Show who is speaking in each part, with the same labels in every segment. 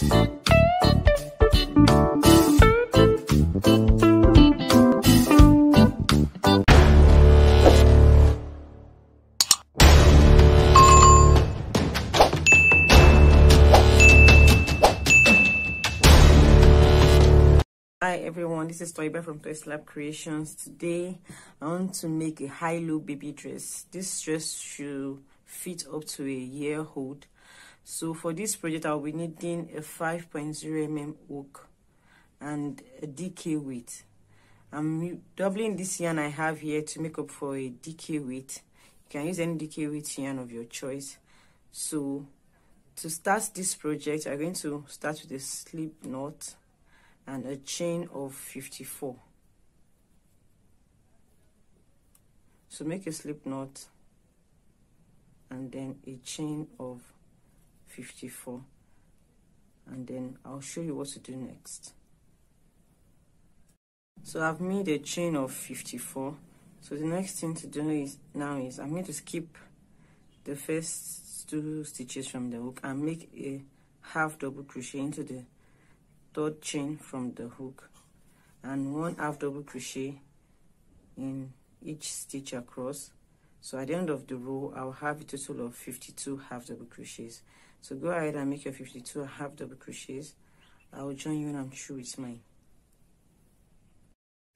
Speaker 1: Hi everyone, this is Toiba from Toy Slab Creations. Today I want to make a high-low baby dress. This dress should fit up to a year-old. So for this project I'll be needing a 5.0 mm hook and a DK weight. I'm doubling this yarn I have here to make up for a DK weight. You can use any DK weight yarn of your choice. So to start this project, I'm going to start with a slip knot and a chain of 54. So make a slip knot and then a chain of 54, and then I'll show you what to do next. So I've made a chain of 54. So the next thing to do is I'm going to skip the first 2 stitches from the hook and make a half double crochet into the third chain from the hook and 1 half double crochet in each stitch across. So at the end of the row I'll have a total of 52 half double crochets. So go ahead and make your 52 half double crochets. I'll join you when I'm through with mine.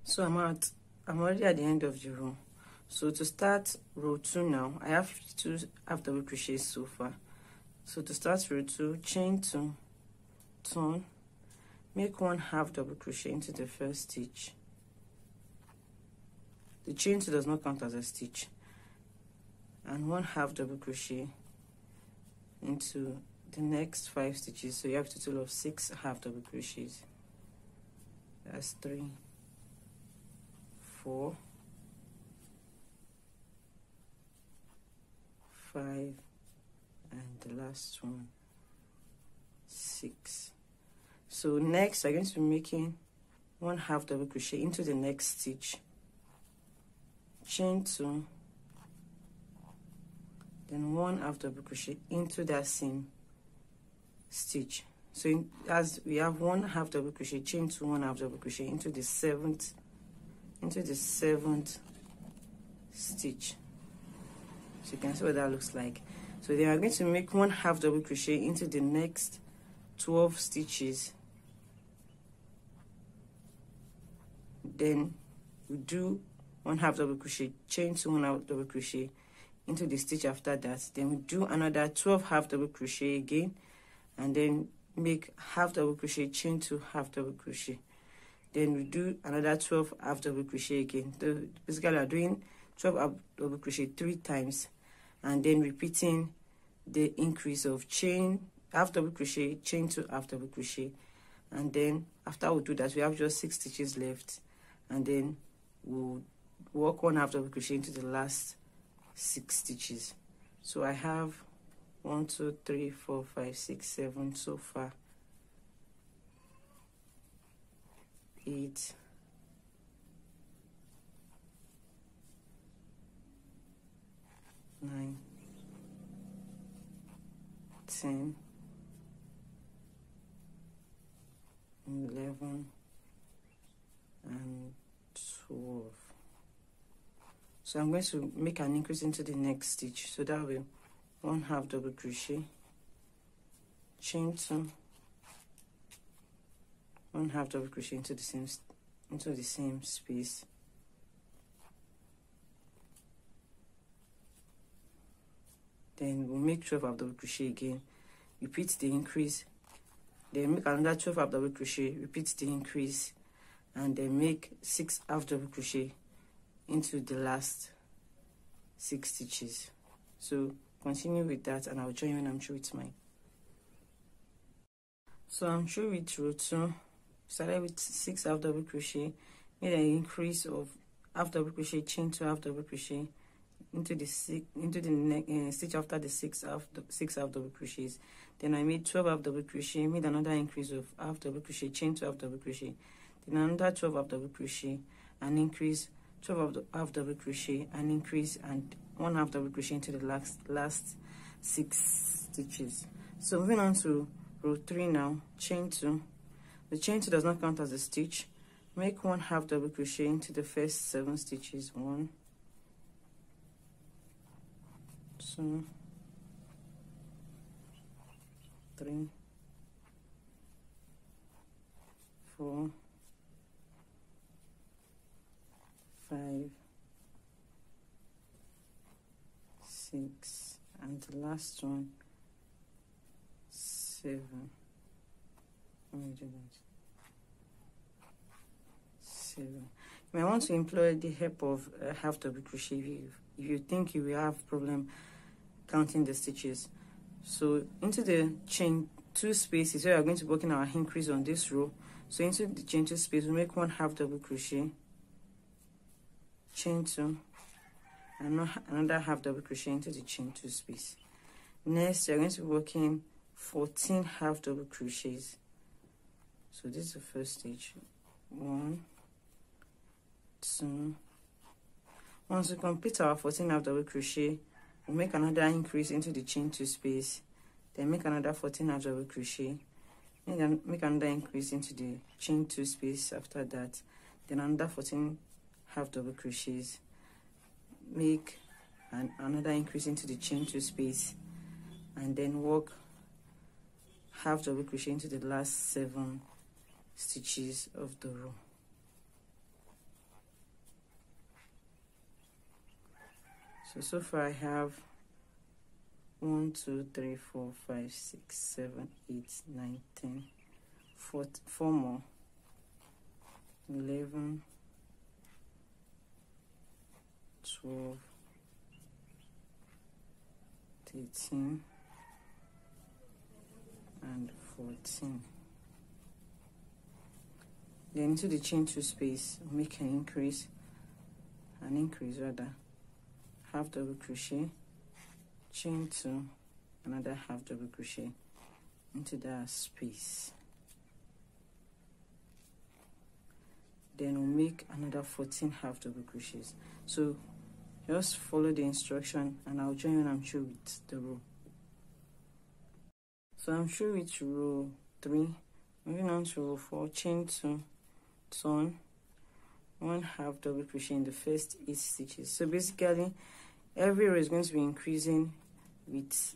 Speaker 1: So I'm already at the end of the row. So to start row 2 now, I have 52 half double crochets so far. So to start row 2, chain 2, turn, make 1 half double crochet into the first stitch. The chain 2 does not count as a stitch. And 1 half double crochet into the next 5 stitches. So you have a total of 6 half double crochets. That's 3, 4, 5, and the last one, 6. So next I'm going to be making 1 half double crochet into the next stitch, chain 2, then 1 half double crochet into that same stitch. So as we have 1 half double crochet, chain 2, 1 half double crochet into the seventh stitch. So you can see what that looks like. So then I'm going to make 1 half double crochet into the next 12 stitches. Then we do 1 half double crochet, chain 2, 1 half double crochet into the stitch after that. Then we do another 12 half double crochet again, and then make half double crochet, chain 2, half double crochet. Then we do another 12 half double crochet again. So basically we are doing 12 half double crochet 3 times, and then repeating the increase of chain, half double crochet, chain 2, half double crochet. And then after we do that, we have just 6 stitches left, and then we'll work 1 half double crochet into the last 6 stitches. So I have 1, 2, 3, 4, 5, 6, 7 so far, 8, 9, 10, 11, and 12. So I'm going to make an increase into the next stitch. So that will 1 half double crochet, chain 2, 1 half double crochet into the same space. Then we'll make 12 half double crochet again, repeat the increase, then make another 12 half double crochet, repeat the increase, and then make 6 half double crochet into the last 6 stitches. So continue with that, and I'll join you when I'm through with mine. So I'm through with row 2. Started with 6 half double crochet, made an increase of half double crochet, chain 2 half double crochet into the stitch after the 6 half double crochets. Then I made 12 half double crochet, made another increase of half double crochet, chain 2 half double crochet, then another 12 half double crochet, and increase, 12 half double crochet, and increase, and 1 half double crochet into the last 6 stitches. So moving on to row 3 now, chain 2. The chain 2 does not count as a stitch. Make 1 half double crochet into the first 7 stitches. 1, 2, 3, 4, 5, 6, and the last one, 7. Let me do that. 7. You might want to employ the help of half double crochet if you think you will have problem counting the stitches. So into the chain 2 space is where we are going to work in our increase on this row. So into the chain 2 space, we make 1 half double crochet, chain 2, and another half double crochet into the chain 2 space. Next, you're going to be working 14 half double crochets. So this is the first stage. 1, 2. Once we complete our 14 half double crochet, we'll make another increase into the chain 2 space, then make another 14 half double crochet, and then make another increase into the chain 2 space after that, then another 14 half double crochets, make another increase into the chain 2 space, and then work half double crochet into the last 7 stitches of the row. So far I have 1, 2, 3, 4, 5, 6, 7, 8, 9, 10, 4 more, 11, 12, 13, and 14. Then into the chain 2 space, make an increase rather, half double crochet, chain 2, another half double crochet into that space. Then we'll make another 14 half double crochets. So just follow the instruction and I'll join when I'm through with the row. So I'm through with row 3. Moving on to row 4, chain 2, turn, 1 half double crochet in the first 8 stitches. So basically every row is going to be increasing with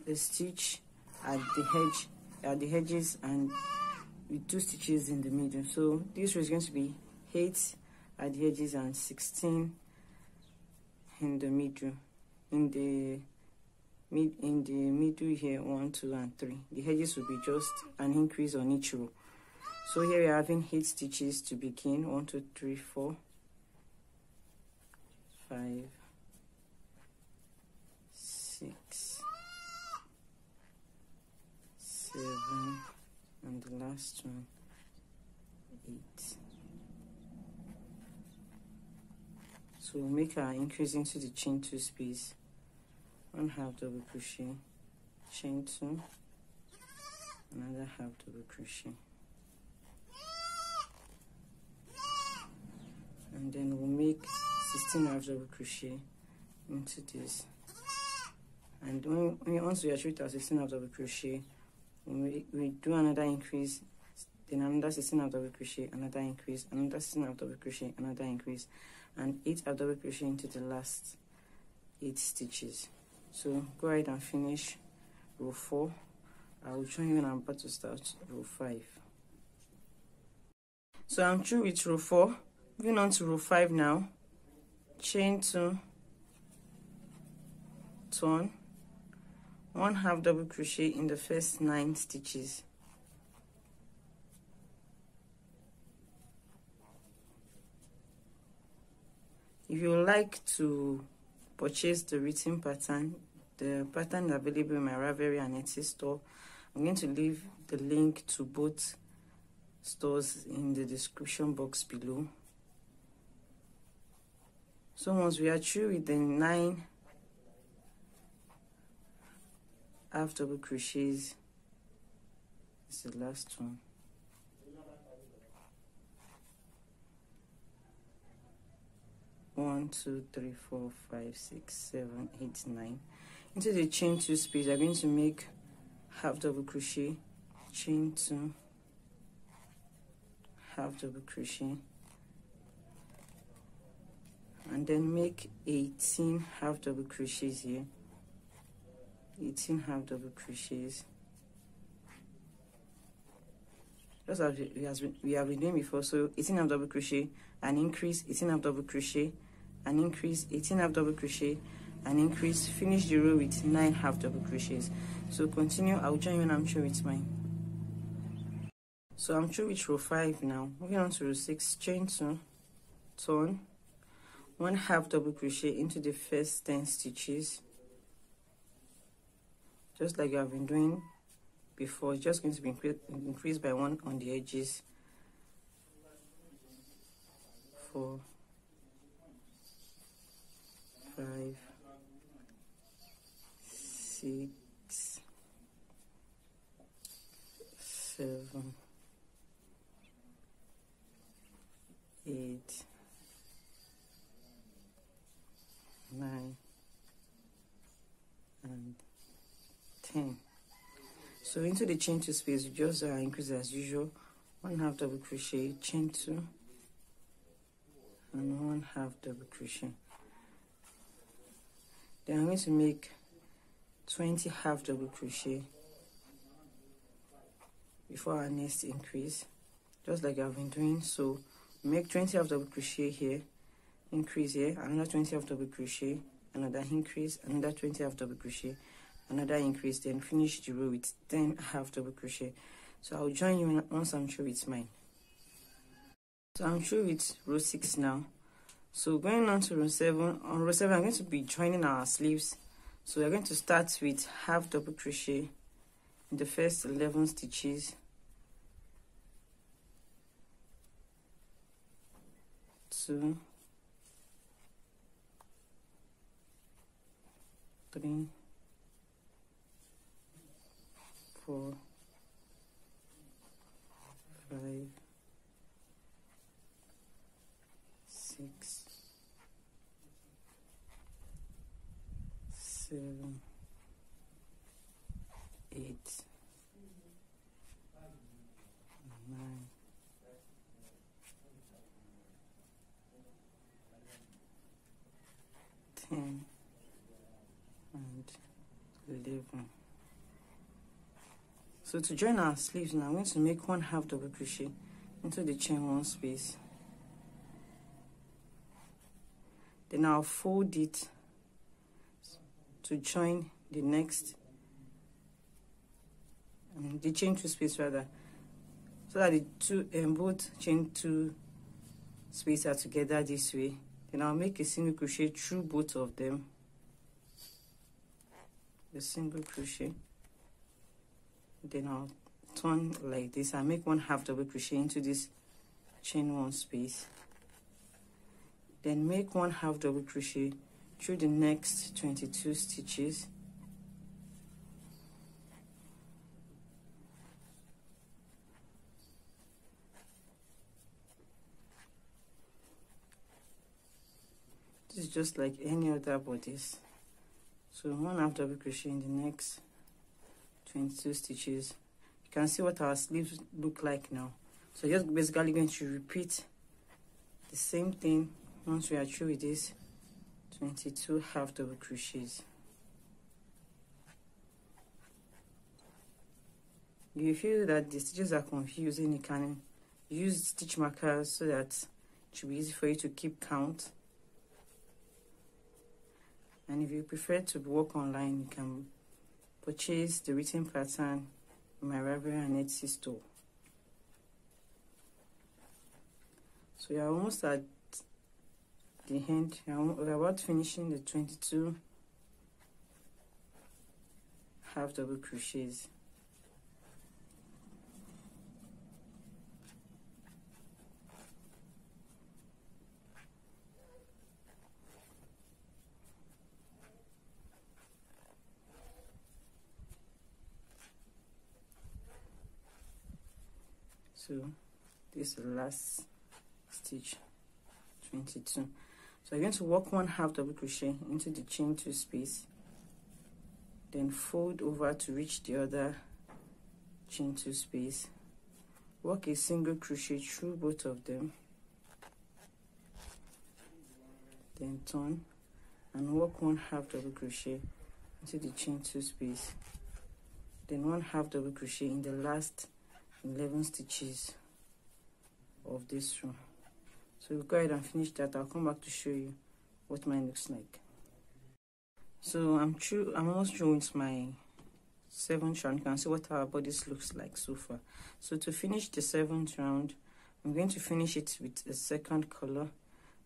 Speaker 1: a stitch at the edges and with 2 stitches in the middle. So this row is going to be 8 at the edges and 16 in the middle. In the middle here, 1, 2, and 3. The edges will be just an increase on each row. So here we are having 8 stitches to begin. 1, 2, 3, 4, 5, 6, 7, and the last one, 8. So we'll make our increase into the chain 2 space, 1 half double crochet, chain 2, another half double crochet, and then we'll make 16 half double crochet into this. And once we achieve our 16 half double crochet, we do another increase, then another 16 half double crochet, another increase, another 16 half double crochet, another increase, and 8 half double crochet into the last 8 stitches. So go ahead and finish row 4. I will join you when I'm about to start row 5. So I'm through with row 4. Moving on to row 5 now. Chain 2, turn, 1 half double crochet in the first 9 stitches. If you would like to purchase the written pattern, the pattern is available in my Ravelry and Etsy store. I'm going to leave the link to both stores in the description box below. So once we are through with the 9 half double crochets, it's the last one. One, 2, 3, 4, 5, 6, 7, 8, 9. Into the chain 2 space, I'm going to make half double crochet, chain 2, half double crochet, and then make 18 half double crochets here, 18 half double crochets, just as we have been doing before. So 18 half double crochet, and increase, 18 half double crochet, and increase, 18 half double crochet, and increase. Finish the row with 9 half double crochets. So continue. I'll join you when I'm through with mine. So I'm through with row 5 now. Moving on to row 6, chain 2, turn, 1 half double crochet into the first 10 stitches, just like I've been doing before. It's just going to be increased by 1 on the edges. 4, 5, 6, 7, 8, 9, and 10. So into the chain 2 space, you just increase as usual, 1 half double crochet, chain 2, and 1 half double crochet. Then I'm going to make 20 half double crochet before our next increase, just like I've been doing. So make 20 half double crochet here, increase here, another 20 half double crochet, another increase, another 20 half double crochet, another increase, then finish the row with 10 half double crochet. So I'll join you once I'm through with mine. So I'm through with row 6 now. So going on to row 7, on row 7 I'm going to be joining our sleeves. So we're going to start with half double crochet in the first 11 stitches, 2, 3, 4, 5, 6, 7, 8, 9, 10, and 11. So to join our sleeves now, I'm going to make 1 half double crochet into the chain 1 space. Then I'll fold it to join the next, the chain 2 space rather, so that the two both chain 2 spaces are together this way. Then I'll make a single crochet through both of them, a single crochet. Then I'll turn like this. I make 1 half double crochet into this chain 1 space. Then make 1 half double crochet through the next 22 stitches. This is just like any other bodice. So 1 half double crochet in the next 22 stitches. You can see what our sleeves look like now. So just basically going to repeat the same thing once we are through with this 22 half double crochets. If you feel that the stitches are confusing, you can use stitch markers so that it should be easy for you to keep count. And if you prefer to work online, you can purchase the written pattern in my Ravelry and Etsy store. So you're almost at the end. We're about finishing the 22 half double crochets. So this is the last stitch, 22. So I'm going to work 1 half double crochet into the chain 2 space, then fold over to reach the other chain 2 space, work a single crochet through both of them, then turn and work 1/2 double crochet into the chain 2 space, then 1/2 double crochet in the last 11 stitches of this row. So we'll go ahead and finish that. I'll come back to show you what mine looks like. So I'm almost through with my 7th round. You can see what our bodice looks like so far. So to finish the 7th round, I'm going to finish it with a second color.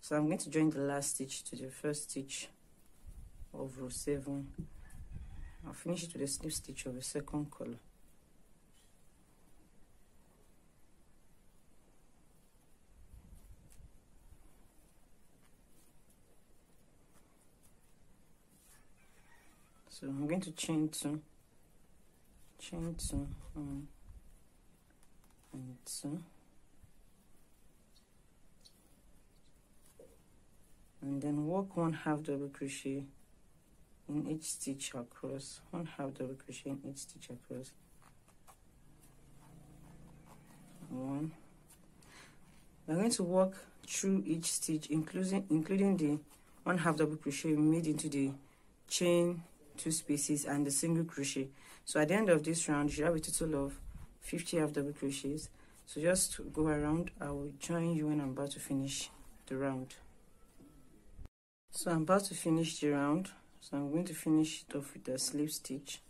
Speaker 1: So I'm going to join the last stitch to the first stitch of row 7. I'll finish it with a slip stitch of a second color. So I'm going to chain 2, and 2, and then work 1/2 double crochet in each stitch across, 1/2 double crochet in each stitch across. 1. We're going to work through each stitch, including the 1/2 double crochet we made into the chain 2 spaces and the single crochet. So at the end of this round, you should have a total of 50 half double crochets. So just go around. I will join you when I'm about to finish the round. So I'm about to finish the round. So I'm going to finish it off with a slip stitch,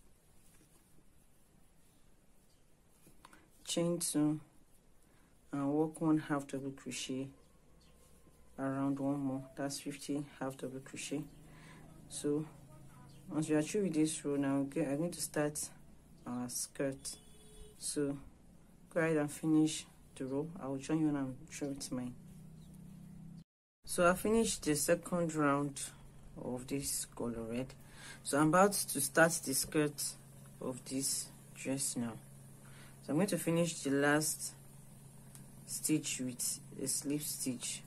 Speaker 1: chain 2, and work 1/2 double crochet around one more. That's 50 half double crochet. So once we are through with this row, now I'm going to start our skirt. So go ahead and finish the row. I will join you when I'm through with mine. So I finished the 2nd round of this color red. So I'm about to start the skirt of this dress now. So I'm going to finish the last stitch with a slip stitch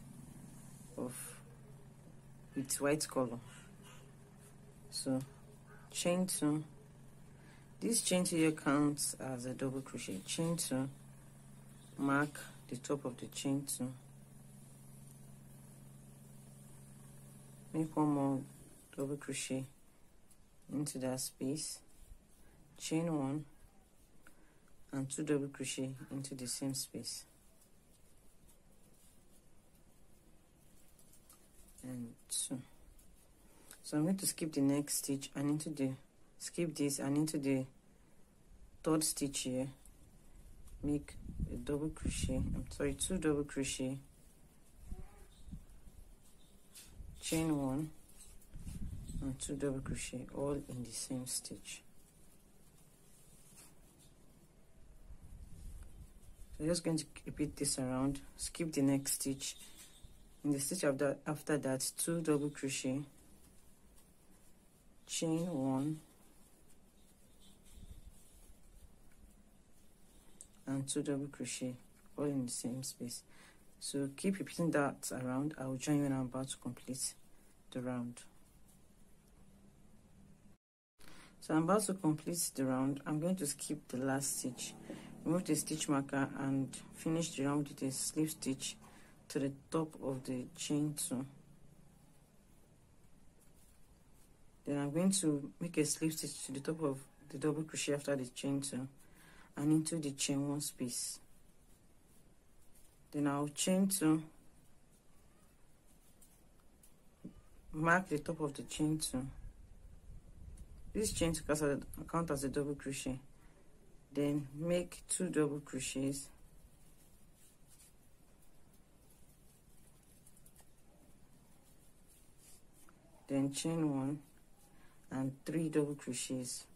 Speaker 1: with white color. So chain 2. This chain 2 here counts as a double crochet. Chain 2, mark the top of the chain 2, make one more double crochet into that space, chain 1 and 2 double crochet into the same space, and 2. So I'm going to skip the next stitch and skip this and into the 3rd stitch here, make a double crochet, 2 double crochet, chain 1 and 2 double crochet, all in the same stitch. So just going to repeat this around, skip the next stitch, in the stitch after that 2 double crochet, chain 1 and 2 double crochet, all in the same space. So keep repeating that around. I will join you when I'm about to complete the round. So I'm about to complete the round. I'm going to skip the last stitch, remove the stitch marker and finish the round with a slip stitch to the top of the chain 2. Then I'm going to make a slip stitch to the top of the double crochet after the chain 2 and into the chain 1 space. Then I'll chain 2, mark the top of the chain 2. This chain 2 count as a double crochet. Then make 2 double crochets, then chain 1 and 3 double crochets,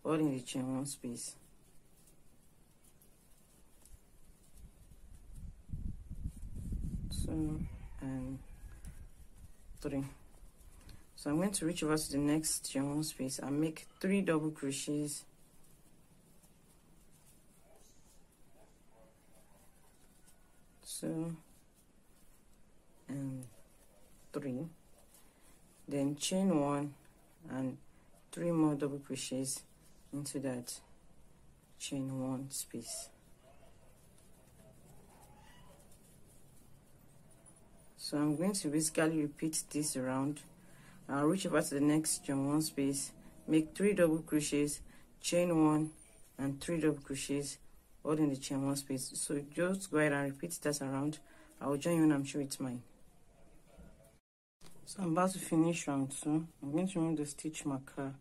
Speaker 1: all in the chain 1 space. And 3. So I'm going to reach over to the next chain 1 space and make 3 double crochets, and 3, then chain 1 and 3 more double crochets into that chain 1 space. So I'm going to basically repeat this around. I'll reach over to the next chain 1 space, make 3 double crochets, chain 1 and 3 double crochets all in the chain 1 space. So just go ahead and repeat that around. I will join you when I'm sure it's mine. So I'm about to finish round 2. I'm going to remove the stitch marker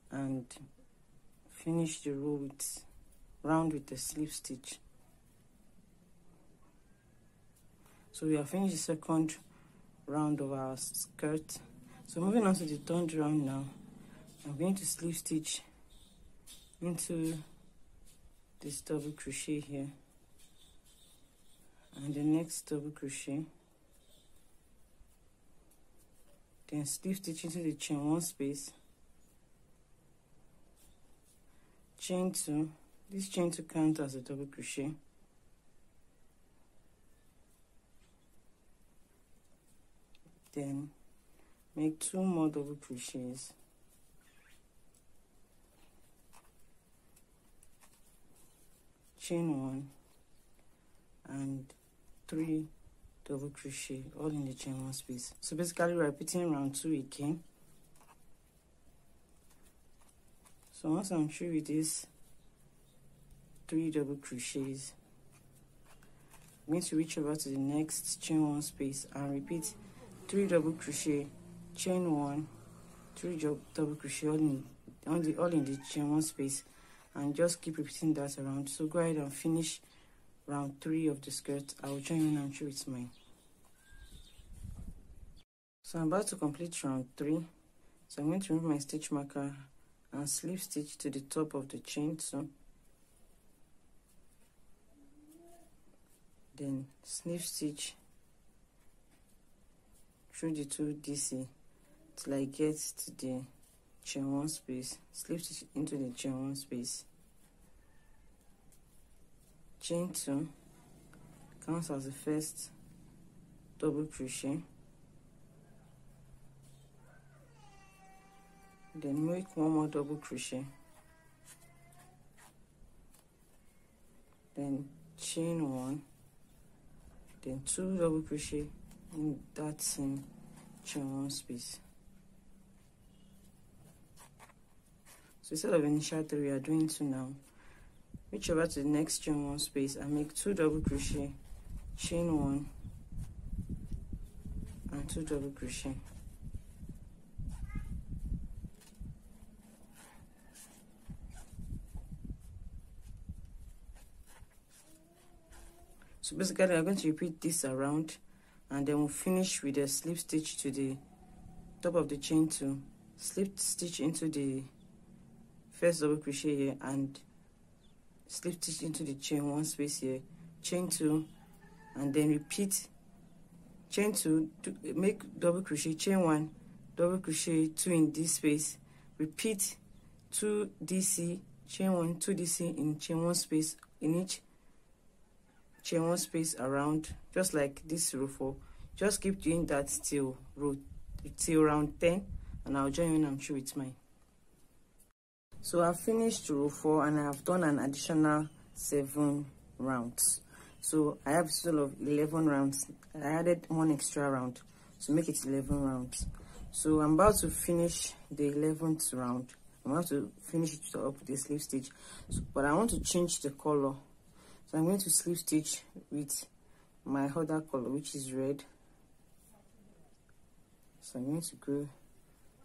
Speaker 1: and finish the row with round with the slip stitch. So we have finished the second round of our skirt. So moving on to the third round now, I'm going to slip stitch into this double crochet here and the next double crochet, then slip stitch into the chain 1 space, chain 2, this chain 2 counts as a double crochet, then make 2 more double crochets, chain 1 and 3 double crochet all in the chain 1 space. So basically we're repeating round 2 again. So once I'm through with this 3 double crochets, I'm going to reach over to the next chain 1 space and repeat 3 double crochet, chain 1, 3 double crochet all in the chain 1 space, and just keep repeating that around. So go ahead and finish round 3 of the skirt. I will join you when I'm sure it's mine. So I'm about to complete round 3. So I'm going to remove my stitch marker and slip stitch to the top of the chain 2, then slip stitch through the 2 DC till I get to the chain 1 space, slip stitch into the chain 1 space, chain 2 counts as the first double crochet, then make 1 more double crochet, then chain 1, then 2 double crochet in that same chain 1 space. So instead of initial 3, we are doing 2 now. Reach over to the next chain 1 space and make 2 double crochet, chain 1 and 2 double crochet. So basically I'm going to repeat this around, and then we'll finish with a slip stitch to the top of the chain 2, slip stitch into the first double crochet here and slip stitch into the chain 1 space here, chain 2, and then repeat chain 2 to make double crochet, chain 1, double crochet 2 in this space, repeat 2 DC, chain 1, 2 DC in chain 1 space in each chain 1 space around, just like this row 4. Just keep doing that till round 10, and I'll join you when I'm through with mine. So I've finished row 4 and I have done an additional 7 rounds. So I have a total of 11 rounds. I added 1 extra round to make it 11 rounds. So I'm about to finish the 11th round. I'm about to finish it up with the slip stitch, but I want to change the color. So I'm going to slip stitch with my other color, which is red. So I'm going to go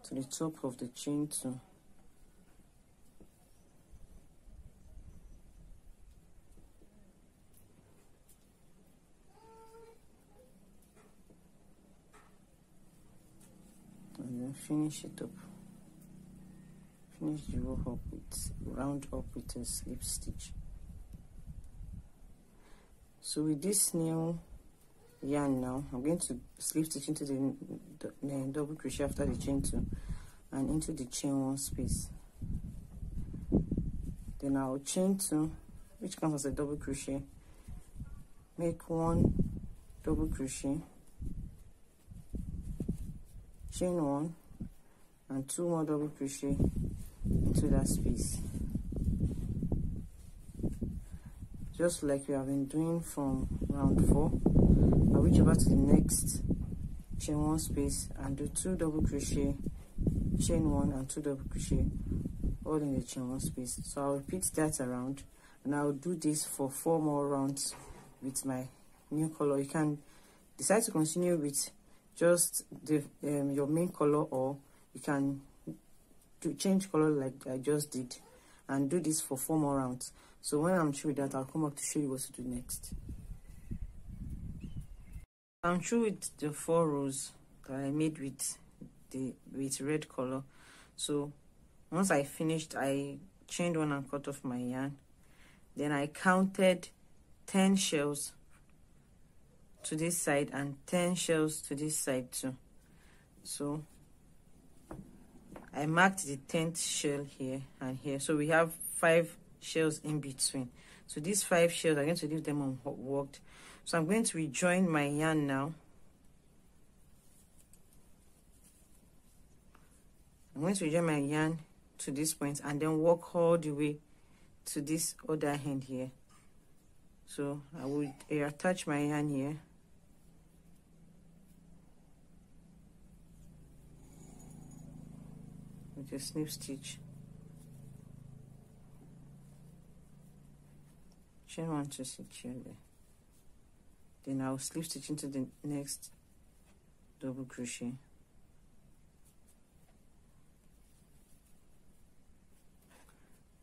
Speaker 1: to the top of the chain 2. And then finish it up. Finish the row up with, round up with a slip stitch. So with this new yarn now, I'm going to slip stitch into the double crochet after the chain 2 and into the chain 1 space. Then I'll chain 2, which counts as a double crochet, make 1 double crochet, chain 1, and 2 more double crochet into that space, just like we have been doing from round 4. I'll reach over to the next chain 1 space and do 2 double crochet, chain 1 and 2 double crochet, all in the chain 1 space. So I'll repeat that around, and I'll do this for 4 more rounds with my new color. You can decide to continue with just the your main color, or you can change color like I just did and do this for 4 more rounds. So when I'm through with that, I'll come back to show you what to do next. I'm through with the 4 rows that I made with red color. So once I finished, I chained 1 and cut off my yarn. Then I counted 10 shells to this side and 10 shells to this side too. So I marked the 10th shell here and here, so we have 5 shells in between. So these 5 shells, I'm going to leave them unworked. So I'm going to rejoin my yarn now. I'm going to rejoin my yarn to this point and then work all the way to this other end here. So I will attach my yarn here. With a snip stitch. Chain 1 to stitch here there. Then I'll slip stitch into the next double crochet.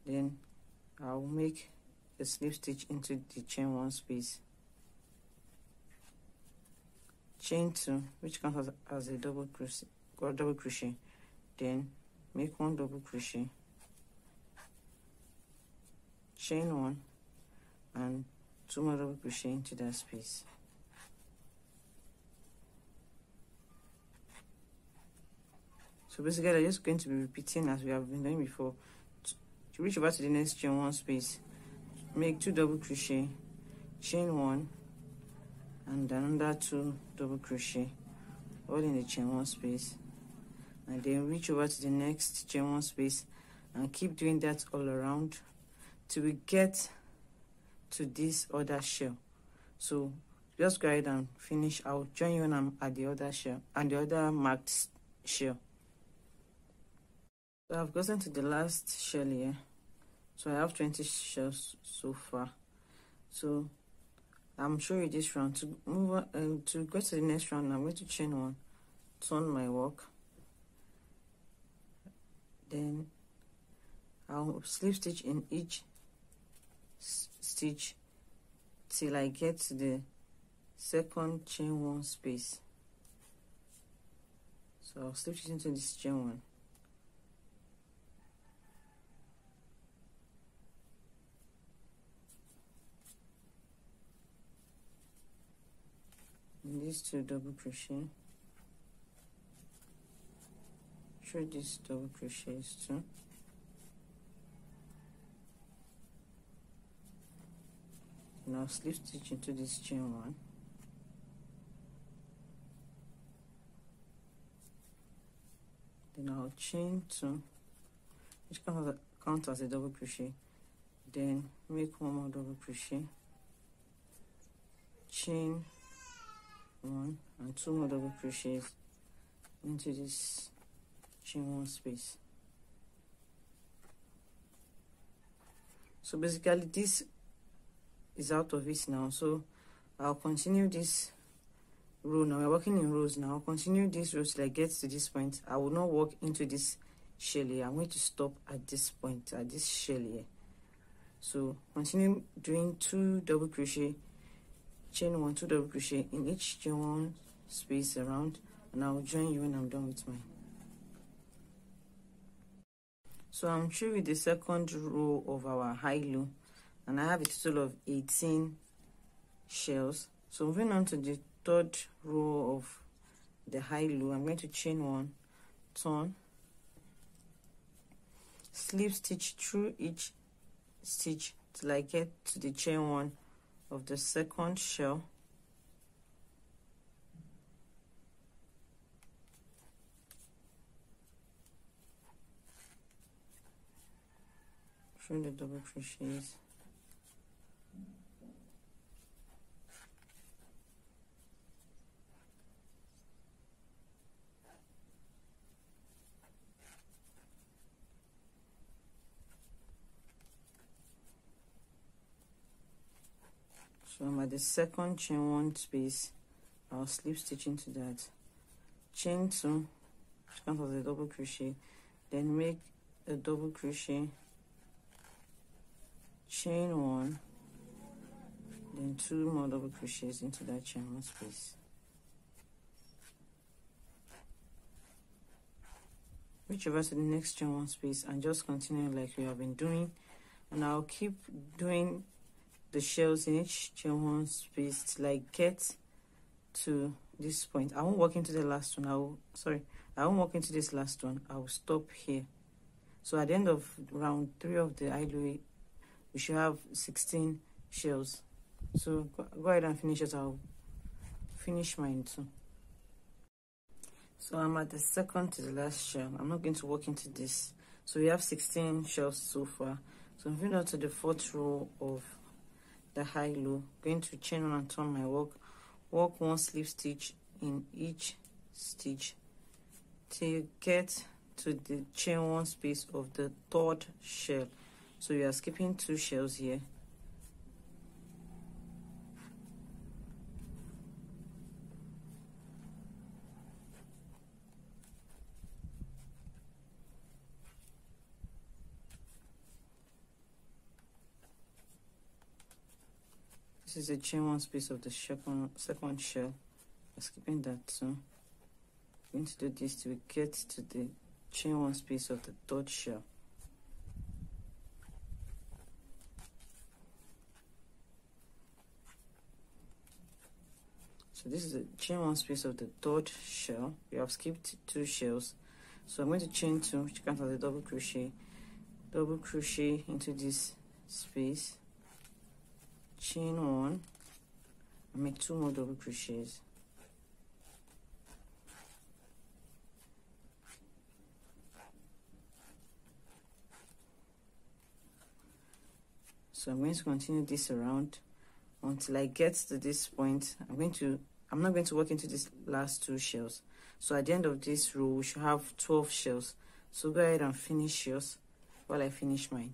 Speaker 1: Then I'll make a slip stitch into the chain 1 space. Chain 2, which counts as a double crochet. Then make 1 double crochet, chain 1 and 2 more double crochet into that space. So basically I'm just going to be repeating as we have been doing before. To reach over to the next chain 1 space, make 2 double crochet, chain 1 and another 2 double crochet, all in the chain 1 space, and then reach over to the next chain 1 space and keep doing that all around till we get to this other shell. So just go ahead and finish. I'll join you when I'm at the other shell and the other marked shell. So I've gotten to the last shell here. So I have 20 shells so far. So I'm showing you this round. To move on, to go to the next round, I'm going to chain 1, turn my work, then I'll slip stitch in each stitch till I get to the second chain 1 space. So I'll slip stitch into this chain 1. And these 2 double crochet through these double crochets too. Now slip stitch into this chain 1. Then I'll chain 2, which counts as a double crochet. Then make 1 more double crochet, chain 1 and 2 more double crochets into this chain 1 space. So basically this is out of it now, so I'll continue this row. Now we're working in rows now. I'll continue this row till I get to this point. I will not walk into this shell here. I'm going to stop at this point, at this shell here. So continue doing 2 double crochet, chain 1, 2 double crochet in each chain 1 space around, and I'll join you when I'm done with mine. So I'm through with the second row of our high low, and I have a total of 18 shells. So moving on to the third row of the high low, I'm going to chain 1, turn, slip stitch through each stitch till I get to the chain 1 of the second shell. through the double crochets. So I'm at the second chain 1 space. I'll slip stitch into that, chain 2, count as a double crochet, then make a double crochet, chain 1, then 2 more double crochets into that chain 1 space. Reach over to the next chain 1 space and just continue like we have been doing, and I'll keep doing the shells in each chain 1 space till I get to this point. I won't walk into the last one. I won't walk into this last one. I will stop here. So at the end of round 3 of the idle, we should have 16 shells. So go ahead and finish it. I'll finish mine too. So I'm at the second to the last shell. I'm not going to walk into this. So we have 16 shells so far. So I'm moving on to the 4th row of the high-low, going to chain 1 and turn my work, work 1 slip stitch in each stitch till you get to the chain 1 space of the 3rd shell. So you are skipping 2 shells here. This is the chain 1 space of the second shell. I'm skipping that too. I'm going to do this till we get to the chain 1 space of the 3rd shell. So this is the chain 1 space of the 3rd shell. We have skipped 2 shells. So I'm going to chain 2, which counts as a double crochet into this space, chain 1, and make 2 more double crochets. So I'm going to continue this around until I get to this point. I'm not going to work into these last 2 shells. So at the end of this row, we should have 12 shells. So go ahead and finish yours while I finish mine.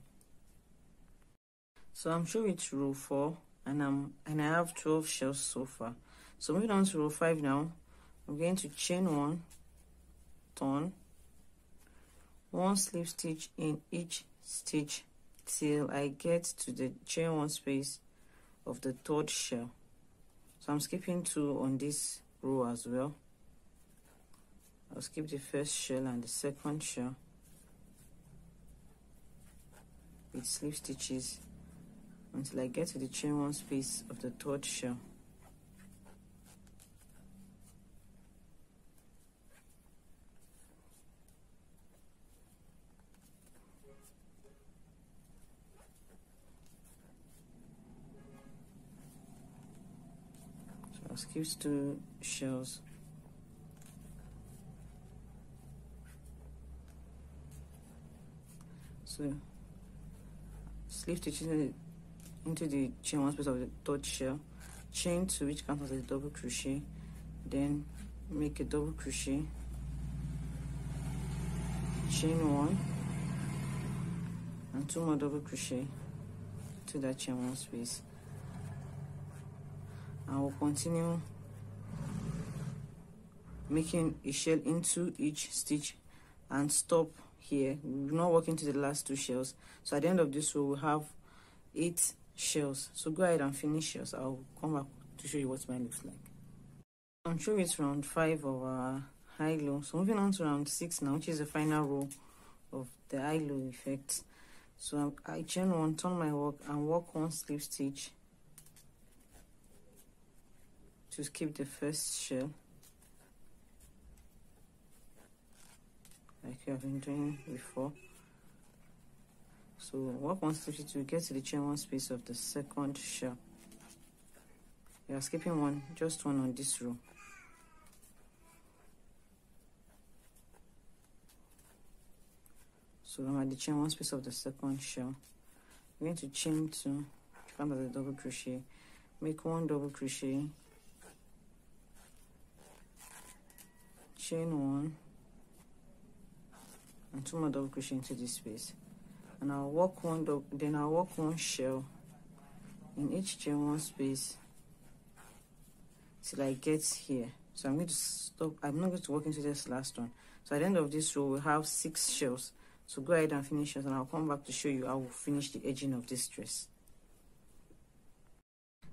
Speaker 1: So I'm sure it's row 4, and I have 12 shells so far. So moving on to row 5 now, I'm going to chain 1, turn, 1 slip stitch in each stitch till I get to the chain 1 space of the 3rd shell. So I'm skipping 2 on this row as well. I'll skip the 1st shell and the 2nd shell with slip stitches until I get to the chain 1 space of the 3rd shell. So I'll skip 2 shells. So slip stitches into the chain 1 space of the 3rd shell, chain 2, which counts as a double crochet, then make a double crochet, chain 1, and 2 more double crochet to that chain 1 space. I will continue making a shell into each stitch and stop here. We will not work into the last 2 shells. So at the end of this row, we'll have 8 shells. So go ahead and finish yours. I'll come back to show you what mine looks like. I'm sure it's round 5 of our high-low. So moving on to round 6 now, which is the final row of the high-low effect. So I chain 1, turn my work, and work 1 slip stitch to skip the 1st shell, like we have been doing before. So work 1 slip stitch to get to the chain 1 space of the 2nd shell. We are skipping 1, just 1 on this row. So I'm at the chain 1 space of the 2nd shell. going to chain 2, count as a double crochet, make 1 double crochet, chain 1, and 2 more double crochet into this space, and I'll work then I'll work 1 shell in each chain 1 space till I get here. So I'm going to stop. I'm not going to work into this last one. So at the end of this row, we'll have 6 shells. So go ahead and finish it, and I'll come back to show you how we'll finish the edging of this dress.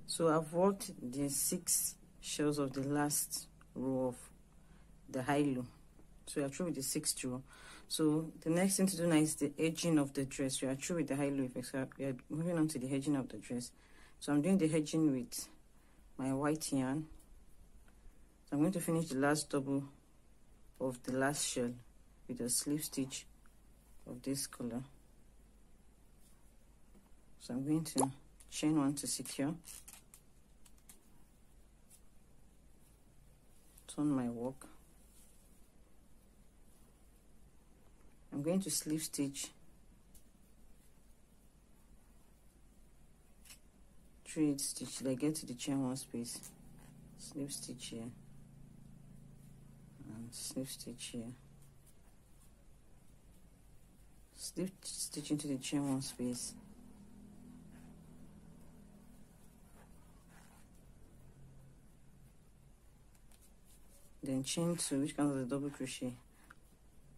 Speaker 1: So I've worked the 6 shells of the last row of the high-low. So we are through with the 6th row. So the next thing to do now is the edging of the dress. We are through with the high-low effect. So we are moving on to the edging of the dress. So I'm doing the edging with my white yarn. So I'm going to finish the last double of the last shell with a slip stitch of this color. So I'm going to chain 1 to secure, turn my work. I'm going to slip stitch 3 stitch till I get to the chain 1 space, slip stitch here, and slip stitch here, slip stitch into the chain 1 space, then chain 2, which counts as a double crochet,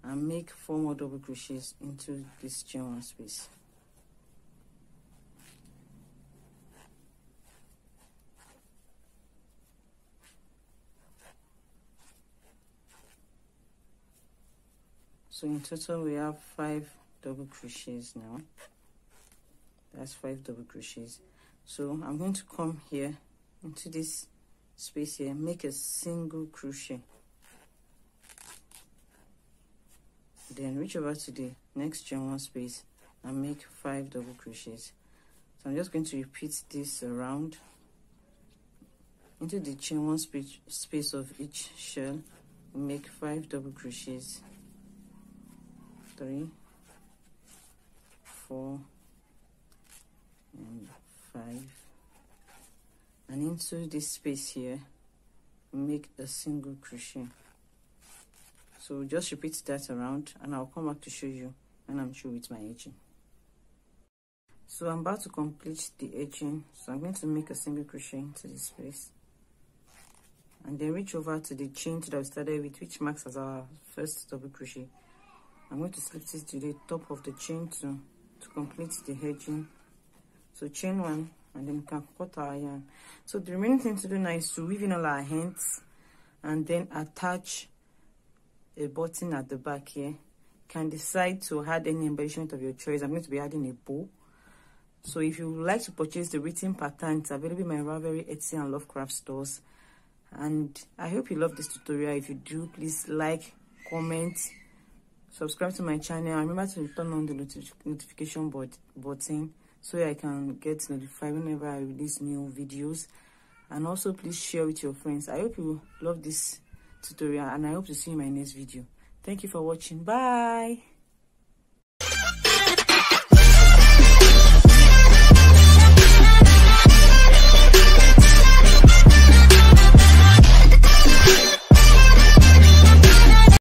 Speaker 1: and make 4 more double crochets into this chain 1 space. So in total we have 5 double crochets now. That's 5 double crochets. So I'm going to come here into this space here, make a single crochet, then reach over to the next chain 1 space and make 5 double crochets. So I'm just going to repeat this around into the chain 1 space of each shell, make 5 double crochets, 3, 4, and 5, and into this space here make a single crochet. So just repeat that around, and I'll come back to show you when I'm through with my edging. So I'm about to complete the edging, so I'm going to make a single crochet into this space and then reach over to the chain 2 that we started with, which marks as our first double crochet. I'm going to slip stitch to the top of the chain 2 to complete the edging. So chain 1, and then we can cut our yarn. So the remaining thing to do now is to weave in all our ends and then attach a button at the back here. You can decide to add any embellishment of your choice. I'm going to be adding a bow. So if you would like to purchase the written pattern, it's available in my Ravelry, Etsy, and Lovecraft stores. And I hope you love this tutorial. If you do, please like, comment, subscribe to my channel, and remember to turn on the notification button so I can get notified whenever I release new videos. And also please share with your friends. I hope you love this tutorial, and I hope to see you in my next video. Thank you for watching. Bye.